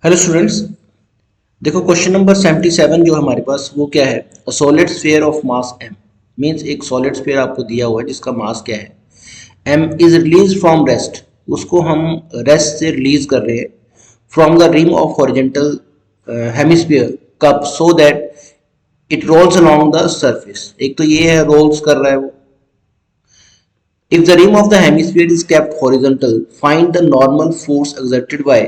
Hello students, देखो question number 77 जो हमारे पास वो क्या है। A solid sphere of mass m means एक सॉलिड स्फीयर आपको दिया हुआ है जिसका मास क्या है m is release from rest. उसको हम रेस्ट से रिलीज कर रहे हैं from the rim of horizontal hemisphere cup so that it rolls along the surface. एक तो ये है रोल्स कर रहा है वो। If the rim of the hemisphere is kept horizontal, find the normal force exerted by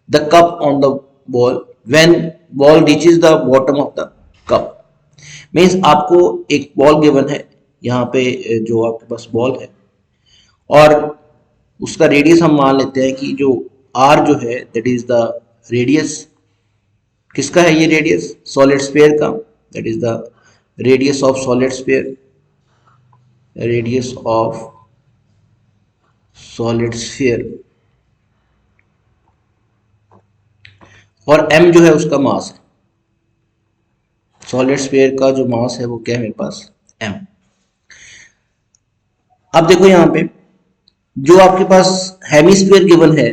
the cup on the ball when ball reaches the bottom of the cup. Means आपको एक बॉल गिवन है, यहाँ पे जो आपके पास ball है और उसका रेडियस हम मान लेते हैं कि जो r जो है दैट इज द रेडियस। किसका है ये रेडियस? सॉलिड स्फीयर का। That is the radius of solid sphere, radius of solid sphere. और m जो है उसका मास है। सॉलिड स्फीयर का जो मास है वो क्या है मेरे पास? m। अब देखो यहाँ पे जो आपके पास हेमिस्फीयर गिवन है,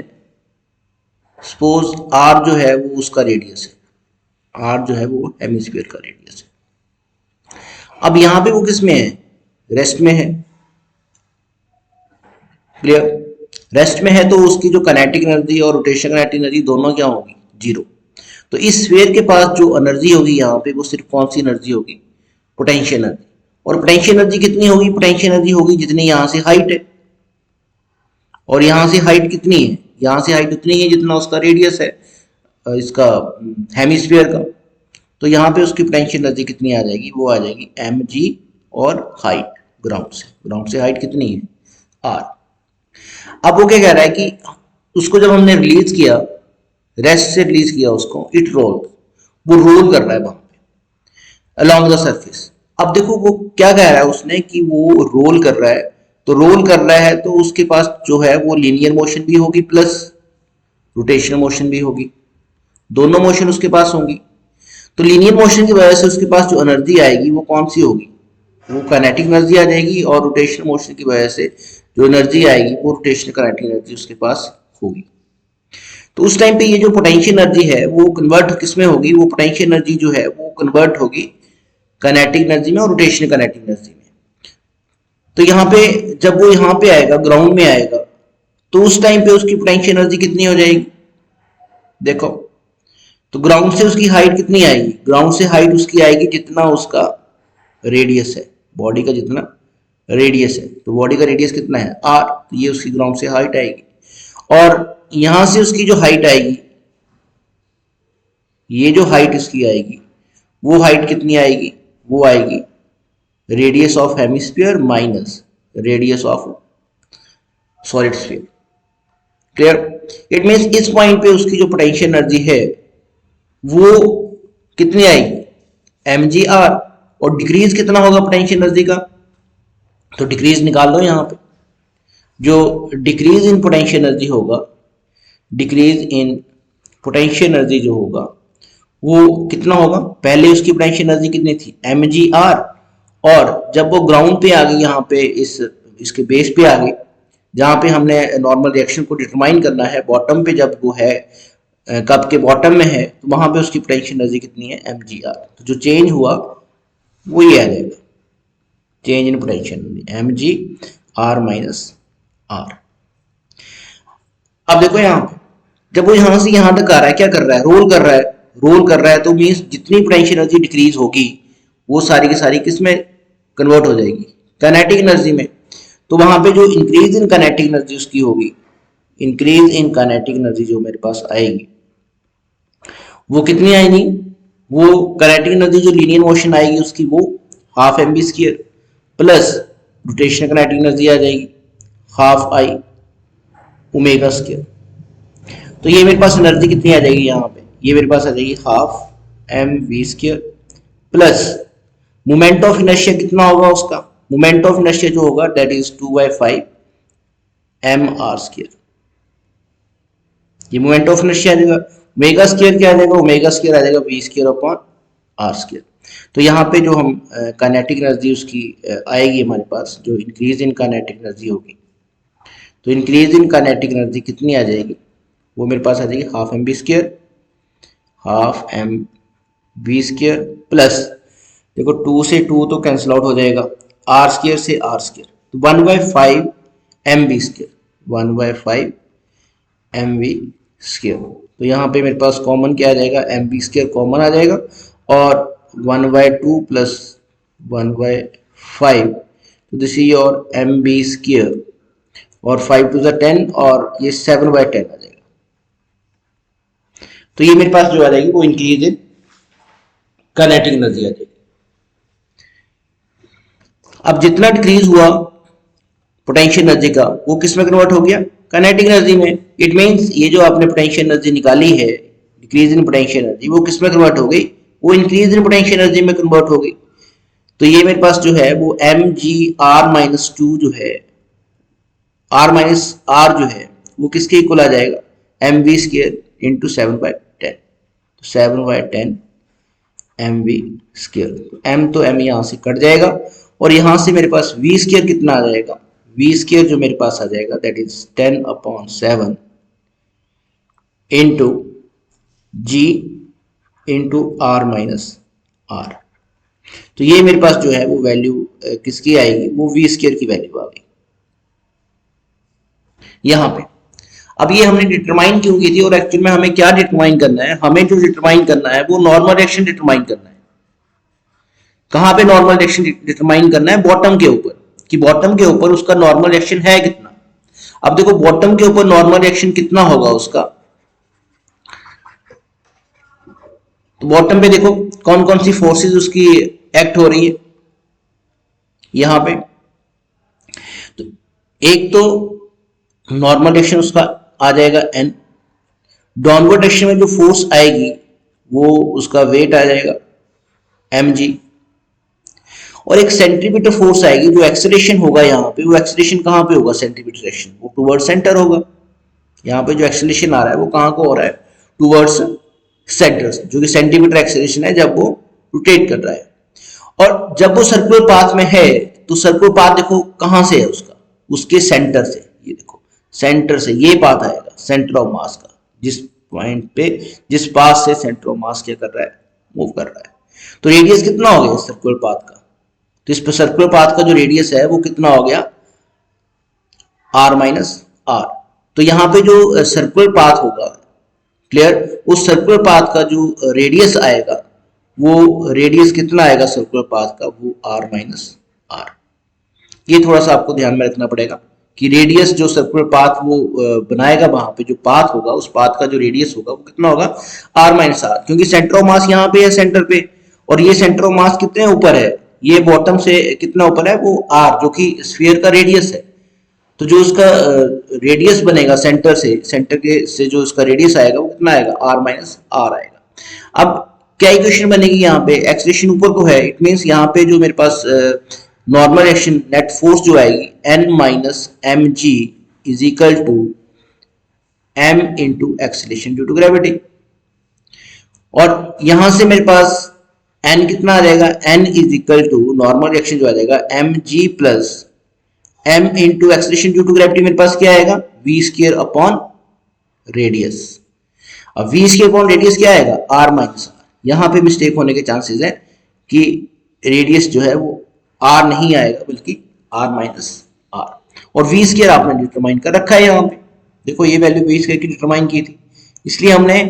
सपोज r जो है वो उसका रेडियस है। r जो है वो हेमिस्फीयर का रेडियस है। अब यहाँ पे वो किस में है? रेस्ट में है। क्लियर? रेस्ट में है तो उसकी जो काइनेटिक एनर्जी और रोटेशन काइनेटिक एनर्जी दोनों क्या होगी? जीरो। तो इस स्फीयर के पास जो एनर्जी होगी यहाँ पे वो सिर्फ कौन सी एनर्जी होगी? Potential energy. और पोटेंशियल एनर्जी कितनी होगी? पोटेंशियल एनर्जी होगी जितनी यहाँ से हाइट है। और यहाँ से हाइट कितनी है? यहाँ से हाइट उतनी है जितना उसका रेडियस है इसका हेमिस्फीयर का। तो यहाँ पे उसकी पोटेंशियल एनर्जी कितनी आ जाएगी? वो आ जाएगी mg और हाइट ग्राउंड से हाइट कितनी है? r। अब वो क्या कह रहा है कि उसको जब हमने रिलीज किया, रेस्ट से रिलीज किया उसको, इट रोल, वो रोल कर रहा है वहां पे अलोंग द सरफेस। अब देखो वो क्या कह रहा है उसने कि वो रोल कर रहा है। तो रोल कर रहा है तो उसके पास जो है वो लीनियर मोशन भी होगी प्लस रोटेशनल मोशन भी होगी। दोनों मोशन उसके पास होंगी। तो लीनियर मोशन की वजह से उसके पास जो एनर्जी आएगी वो कौन सी होगी? वो काइनेटिक एनर्जी आ जाएगी। और रोटेशनल मोशन की वजह से जो एनर्जी आएगी वो रोटेशनल काइनेटिक एनर्जी उसके पास होगी। तो उस टाइम पे ये जो पोटेंशियल एनर्जी है वो कन्वर्ट किस में होगी? वो पोटेंशियल एनर्जी जो है वो कन्वर्ट होगी काइनेटिक एनर्जी में और रोटेशनल काइनेटिक एनर्जी में। तो यहाँ पे जब वो यहाँ पे आएगा, ग्राउंड में आएगा, तो उस टाइम पे उसकी पोटेंशियल एनर्जी कितनी हो जाएगी? देखो तो ग्राउंड से उसकी हाइट कितनी आएगी? ग्राउंड से हाइट उसकी आएगी जितना उसका रेडियस है, बॉडी का जितना रेडियस है। तो बॉडी का रेडियस कितना है? r। तो ये उसकी ग्राउंड से हाइट आएगी। और यहां से उसकी जो हाइट आएगी, ये जो हाइट इसकी आएगी वो हाइट कितनी आएगी? वो आएगी radius of hemisphere minus radius of solid sphere. Clear? It means इस पॉइंट पे उसकी जो पोटेंशियल एनर्जी है वो कितनी आएगी? mgr। और डिक्रीज कितना होगा पोटेंशियल एनर्जी का? तो डिक्रीज निकाल लो यहाँ पे। जो डिक्रीज इन पोटेंशियल एनर्जी होगा, डिक्रीज इन पोटेंशियल एनर्जी जो होगा वो कितना होगा? पहले उसकी पोटेंशियल एनर्जी कितनी थी? mgr। और जब वो ग्राउंड पे आ गई, यहाँ पे इसके बेस पे आ गई, जहाँ पे हमने नॉर्मल रिएक्शन को डिटरमाइन करना है, बॉटम पे जब वो है, कप के बॉटम में है, तो वहां पे उसकी पोटेंशियल एनर्जी कितनी है? mgr। तो जो चेंज हुआ वो ये आ जाएगा, change in potential energy mgr minus r। अब देखो यहाँ पे जब वो यहाँ से यहाँ तक आ रहा है, क्या कर रहा है? रोल कर रहा है। रोल कर रहा है तो मीन्स जितनी पोटेंशियल एनर्जी डिक्रीज होगी वो सारी की सारी किस में कन्वर्ट हो जाएगी? काइनेटिक एनर्जी में। तो वहां पे जो इंक्रीज इन काइनेटिक एनर्जी उसकी होगी, इंक्रीज इन काइनेटिक एनर्जी जो मेरे पास आएगी वो कितनी आएगी? वो काइनेटिक एनर्जी जो लीनियर मोशन आएगी उसकी वो half M B square plus rotational kinetic energy आ जाएगी हाफ आई ओमेगा स्क्वायर। तो ये मेरे पास एनर्जी कितनी आ जाएगी यहाँ पे? ये मेरे पास आ जाएगी half M V square plus moment of inertia कितना होगा उसका? मोमेंट ऑफ इनर्शिया जो होगा that is 2/5 M R square. ये मोमेंट ऑफ इनर्शिया आ जाएगा। ओमेगा स्क्वायर क्या आ जाएगा? ओमेगा स्क्वायर आ जाएगा V square upon R square. तो यहाँ पे जो हम काइनेटिक एनर्जी उसकी आएगी हमारे पास, जो इंक्रीज इन काइनेटिक एनर्जी होगी, तो इंक्रीज इन काइनेटिक एनर्जी कितनी आ जाएगी? वो मेरे पास आ जाएगी half M B square half M B square plus, देखो 2 से 2 तो कैंसिल आउट हो जाएगा, आर स्क्वायर से आर स्क्वायर, तो 1/5 M B square, 1/5 M V square. तो यहाँ पे मेरे पास कॉमन क्या आ जाएगा, एम बी स्क्वायर कॉमन आ जाएगा, और 1/2 प्लस 1/5, तो this is your M B square, और 5 टू द 10, और ये 7/10 आ जाएगा। तो ये मेरे पास जो आ जाएगी वो इंक्रीज इन काइनेटिक एनर्जी आ जाएगी। अब जितना डिक्रीज हुआ पोटेंशियल एनर्जी का, वो किस में कन्वर्ट हो गया, काइनेटिक एनर्जी में। इट मींस ये जो आपने पोटेंशियल एनर्जी निकाली है, डिक्रीज इन पोटेंशियल एनर्जी, वो किस में कन्वर्ट हो गई, वो इंक्रीज इन पोटेंशियल एनर्जी में कन्वर्ट हो गई। तो ये मेरे पास जो है वो M G R minus two जो है, आर माइनस आर जो है वो किसके इक्वल आ जाएगा, एम वी स्क्वायर इंटू 7/10, तो 7/10 एम वी स्क्वायर। एम तो एम यहाँ से कट जाएगा, और यहाँ से मेरे पास वी स्क्वायर कितना आ जाएगा, वी स्क्वायर जो मेरे पास आ जाएगा that is 10/7 into G into R minus R. तो ये मेरे पास जो है वो वैल्यू किसकी आएगी, वो वी स्क्वायर की वैल्यू आ गई यहाँ पे। अब ये हमने डिटरमाइन क्यों की थी, और एक्चुअल में हमें क्या डिटरमाइन करना है, हमें जो डिटरमाइन करना है वो नॉर्मल रिएक्शन डिटरमाइन करना है। कहां पे नॉर्मल रिएक्शन डिटरमाइन करना है, बॉटम के ऊपर, कि बॉटम के ऊपर उसका नॉर्मल रिएक्शन है कितना। अब देखो बॉटम के ऊपर नॉर्मल रिएक्शन कितना होगा उसका, तो बॉटम पे देखो कौन कौन सी फोर्सेस उसकी एक्ट हो रही है यहां पे। तो एक तो नॉर्मल रिएक्शन उसका आ जाएगा एन, डाउनवर्ड डायरेक्शन में जो फोर्स आएगी वो उसका वेट आ जाएगा mg, और एक सेंट्रीपिटल फोर्स आएगी, जो एक्सेलरेशन होगा यहाँ पे, वो एक्सेलरेशन कहाँ पे होगा, सेंट्रीपिटल डायरेक्शन, वो टुवर्ड सेंटर होगा। यहाँ पे जो एक्सेलरेशन आ रहा है वो कहाँ को हो रहा है, टुवर्ड्स सेंटर, जो कि सेंटीमीटर एक्सेलरेशन है जब वो रोटेट कर रहा है। और जब वो सर्कुलर पाथ में है, तो सर्कुलर पाथ देखो कहाँ से है उसका, उसके सेंटर से, ये देखो सेंटर से ये पाथ आएगा सेंटर ऑफ मास का, जिस पॉइंट पे, जिस पास से सेंटर ऑफ मास क्या कर रहा है, मूव कर रहा है। तो रेडियस कितना हो गया सर्कुलर पाथ का, तो इस पर सर्कुलर पाथ का जो रेडियस है वो कितना हो गया, r माइनस आर। तो यहाँ पे जो सर्कुलर पाथ होगा, क्लियर, उस सर्कुलर पाथ का जो रेडियस आएगा, वो रेडियस कितना आएगा सर्कुलर पाथ का, वो r माइनस आर। ये थोड़ा सा आपको ध्यान में रखना पड़ेगा कि रेडियस जो सर्कुलर पाथ वो बनाएगा, वहां पे जो पाथ होगा उस पाथ का जो रेडियस होगा वो कितना होगा, r माइनस आर, क्योंकि सेंटर ऑफ मास यहाँ पे है सेंटर पे, और ये सेंटर ऑफ मास कितने ऊपर है, ये बॉटम से कितना ऊपर है, वो r, जो कि स्फीयर का रेडियस है। तो जो उसका रेडियस बनेगा सेंटर से, सेंटर के से जो उसका रेडियस आएगा वो कितना आएगा, r माइनस आर आएगा। अब क्या इक्वेशन बनेगी यहाँ पे, एक्सेलरेशन ऊपर को है, इट मींस यहाँ पे जो मेरे पास नॉर्मल एक्शन नेट फोर्स जो आएगी n minus M G is equal to m into acceleration due to gravity. और यहां से मेरे पास n कितना आ जाएगा, n is equal to normal reaction जो आ जाएगा M G plus m into acceleration due to gravity, मेरे पास क्या आएगा, v स्क्वायर अपॉन रेडियस। अब v स्क्वायर अपॉन रेडियस क्या आएगा, r माइनस आर। यहां पे मिस्टेक होने के चांसेस है कि रेडियस जो है वो r नहीं आएगा बल्कि r माइनस आर, और v स्क्वायर आपने डिटरमाइन कर रखा है यहाँ पे, देखो ये वैल्यू v स्क्वायर की डिटरमाइन की थी, इसलिए हमने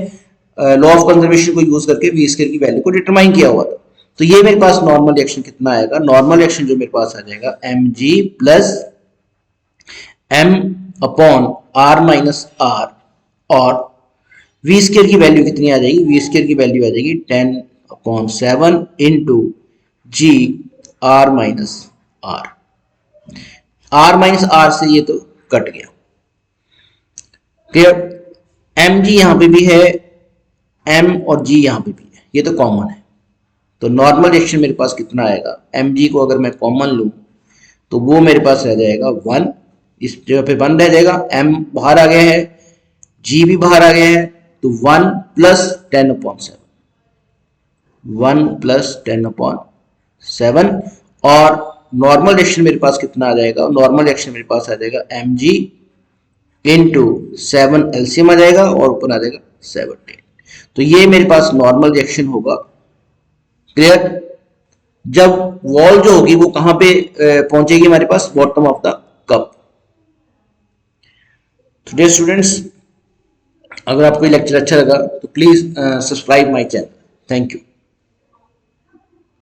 लॉ ऑफ कंजर्वेशन को यूज करके v स्क्वायर की वैल्यू को डिटरमाइन किया हुआ था। तो ये मेरे पास नॉर्मल रिएक्शन कितना आएगा, नॉर्मल रिएक्शन जो मेरे पास आ जाएगा mg plus m upon r minus R, और v स्क्वायर की वैल्यू कितनी आ जाएगी, v स्क्वायर की वैल्यू आ जाएगी 10/7 into g r minus R. r minus R से ये तो कट गया, क्लियर। mg यहां पे भी है, m और g यहां पे भी है, ये तो कॉमन है। तो नॉर्मल रिएक्शन मेरे पास कितना आएगा, mg को अगर मैं कॉमन लूं तो वो मेरे पास रह जाएगा 1, इस जगह पे 1 रह जाएगा, m बाहर आ गया है, g भी बाहर आ गया है, तो 1 प्लस 10/7, 1 प्लस 10/7, और नॉर्मल रिएक्शन मेरे पास कितना आ जाएगा, नॉर्मल रिएक्शन मेरे पास आ जाएगा mg इंटू 7 एलसीएम आ जाएगा, और ऊपर आ जाएगा 17। तो ये मेरे पास नॉर्मल रिएक्शन होगा। क्लियर? जब वॉल जो होगी वो कहां पे पहुंचेगी हमारे पास, बॉटम ऑफ द कप। तो डियर स्टूडेंट्स, अगर आपको ये लेक्चर अच्छा लगा तो please subscribe my channel. Thank you.